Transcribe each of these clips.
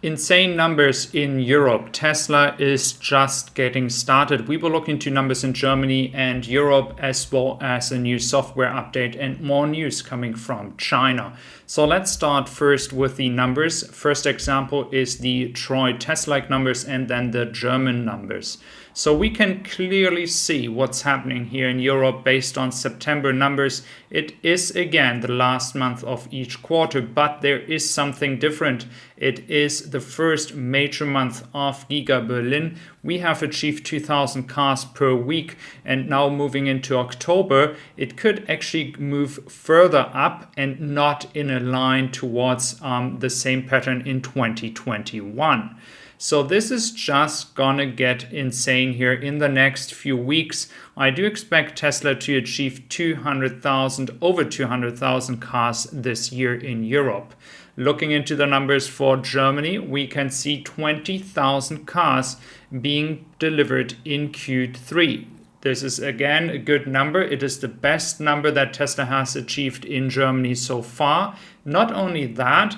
Insane numbers in Europe. Tesla is just getting started. We will look into numbers in Germany and Europe, as well as a new software update and more news coming from China. So let's start first with the numbers. First example is the Detroit Tesla numbers and then the German numbers. So we can clearly see what's happening here in Europe based on September numbers. It is again the last month of each quarter, but there is something different. It is the first major month of Giga Berlin. We have achieved 2,000 cars per week, and now moving into October, it could actually move further up and not in a line towards the same pattern in 2021. So this is just gonna get insane here in the next few weeks. I do expect Tesla to achieve over 200,000 cars this year in Europe. Looking into the numbers for Germany, we can see 20,000 cars being delivered in Q3. This is again a good number. It is the best number that Tesla has achieved in Germany so far. Not only that,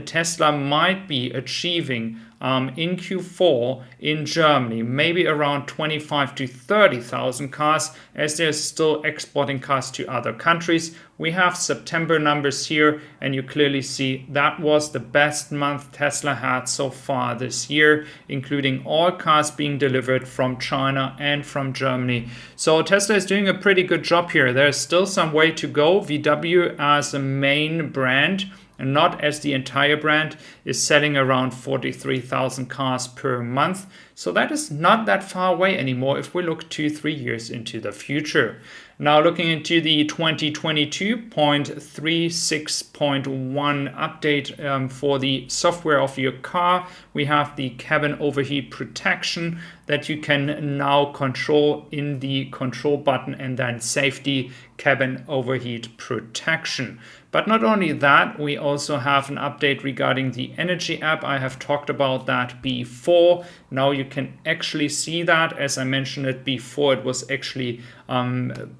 Tesla might be achieving in Q4 in Germany maybe around 25 to 30,000 cars, as they're still exporting cars to other countries. We have September numbers here, and you clearly see that was the best month Tesla had so far this year, including all cars being delivered from China and from Germany. So Tesla is doing a pretty good job here. There's still some way to go. VW as a main brand, and not as the entire brand, is selling around 43,000 cars per month. So that is not that far away anymore if we look 2-3 years into the future. Now looking into the 2022.36.1 update for the software of your car, we have the cabin overheat protection that you can now control in the control button, and then safety cabin overheat protection. But not only that, we also have an update regarding the energy app. I have talked about that before. Now you can actually see that. As I mentioned it before, it was actually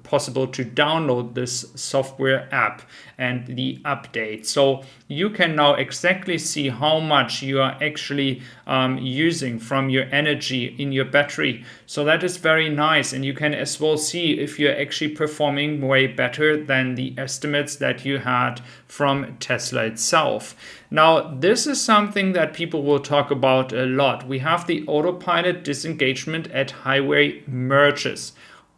possible to download this software app and the update. So you can now exactly see how much you are actually using from your energy in your battery. So that is very nice, and you can as well see if you're actually performing way better than the estimates that you had from Tesla itself. Now, this is something that people will talk about a lot. We have the autopilot disengagement at highway merges.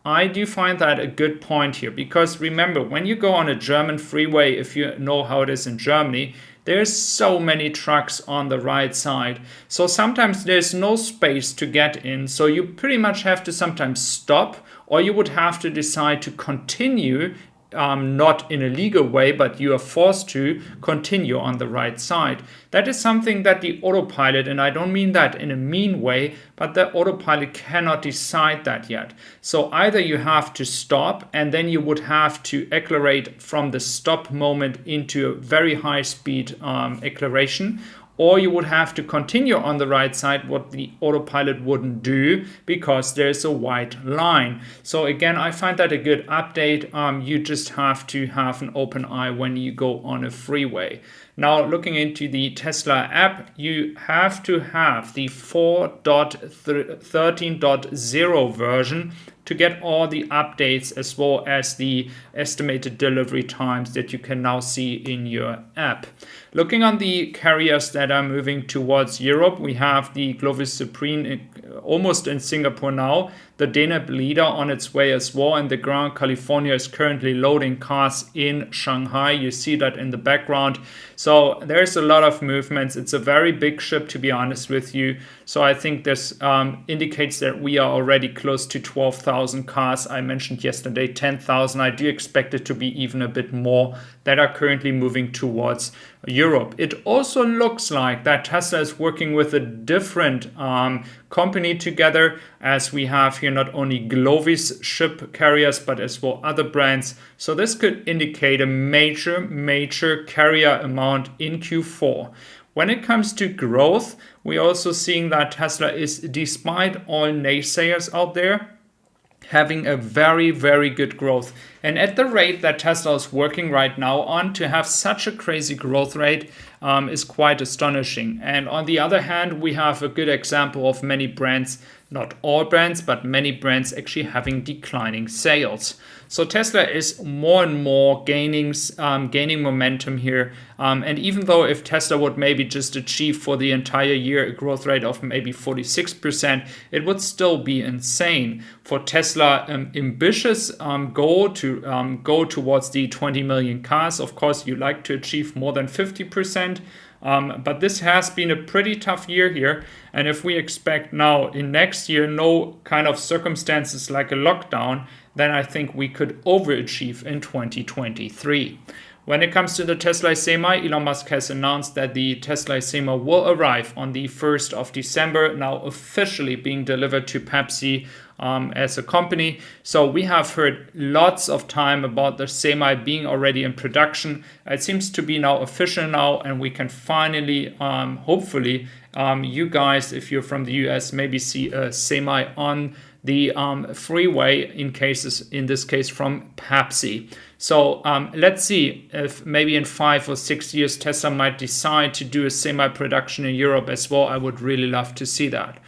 I do find that a good point here, because remember, when you go on a German freeway, if you know how it is in Germany, there's so many trucks on the right side. So sometimes there's no space to get in. So you pretty much have to sometimes stop, or you would have to decide to continue, not in a legal way, but you are forced to continue on the right side. That is something that the autopilot, and I don't mean that in a mean way, but the autopilot cannot decide that yet. So either you have to stop, and then you would have to accelerate from the stop moment into a very high speed acceleration, or you would have to continue on the right side, what the autopilot wouldn't do because there's a white line. So again, I find that a good update. You just have to have an open eye when you go on a freeway. Now, looking into the Tesla app, you have to have the 4.13.0 version to get all the updates, as well as the estimated delivery times that you can now see in your app. Looking on the carriers that are moving towards Europe, we have the Glovis Supreme almost in Singapore now, the Deneb Leader on its way as well, and the Grand California is currently loading cars in Shanghai. You see that in the background. So there's a lot of movements. It's a very big ship, to be honest with you. So I think this indicates that we are already close to 12,000 cars. I mentioned yesterday 10,000. I do expect it to be even a bit more that are currently moving towards Europe. It also looks like that Tesla is working with a different company together, as we have here not only Glovis ship carriers, but as well other brands. So this could indicate a major carrier amount in Q4. When it comes to growth, we're also seeing that Tesla is, despite all naysayers out there, having a very, very good growth. And at the rate that Tesla is working right now on to have such a crazy growth rate, is quite astonishing. And on the other hand, we have a good example of many brands, not all brands, but many brands actually having declining sales. So Tesla is more and more gaining momentum here. And even though if Tesla would maybe just achieve for the entire year a growth rate of maybe 46%, it would still be insane. For Tesla, ambitious goal to go towards the 20 million cars. Of course, you like to achieve more than 50%. But this has been a pretty tough year here. And if we expect now in next year no kind of circumstances like a lockdown, then I think we could overachieve in 2023. When it comes to the Tesla Semi, Elon Musk has announced that the Tesla Semi will arrive on the 1st of December, now officially being delivered to Pepsi as a company. So we have heard lots of time about the Semi being already in production. It seems to be now official now, and we can finally, hopefully, you guys, if you're from the US, maybe see a Semi on the freeway in this case from Pepsi. So let's see if maybe in 5 or 6 years Tesla might decide to do a semi-production in Europe as well. I would really love to see that.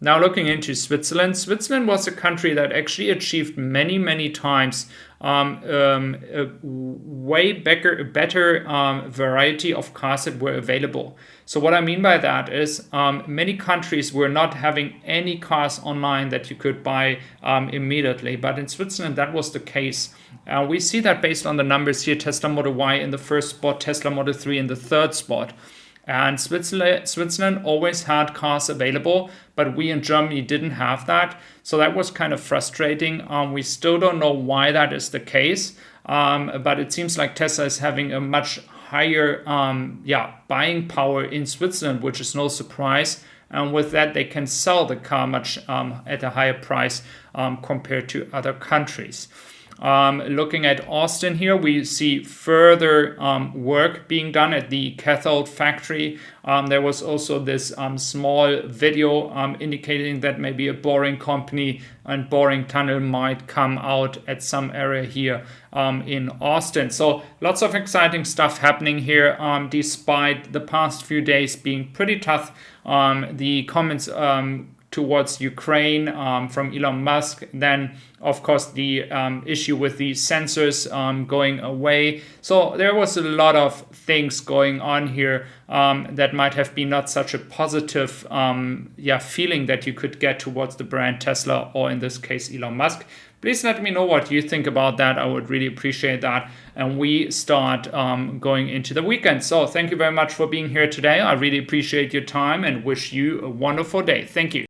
Now looking into Switzerland. Switzerland was a country that actually achieved many times a way better variety of cars that were available. So what I mean by that is many countries were not having any cars online that you could buy immediately. But in Switzerland, that was the case. We see that based on the numbers here, Tesla Model Y in the first spot, Tesla Model 3 in the third spot. And Switzerland always had cars available, but we in Germany didn't have that. So that was kind of frustrating. We still don't know why that is the case, but it seems like Tesla is having a much higher buying power in Switzerland, which is no surprise. And with that, they can sell the car much at a higher price compared to other countries. Looking at Austin here, we see further work being done at the cathode factory. There was also this small video indicating that maybe a boring company and boring tunnel might come out at some area here in Austin. So lots of exciting stuff happening here despite the past few days being pretty tough. The comments towards Ukraine from Elon Musk. Then, of course, the issue with the sensors going away. So there was a lot of things going on here that might have been not such a positive feeling that you could get towards the brand Tesla, or in this case, Elon Musk. Please let me know what you think about that. I would really appreciate that. And we start going into the weekend. So thank you very much for being here today. I really appreciate your time and wish you a wonderful day. Thank you.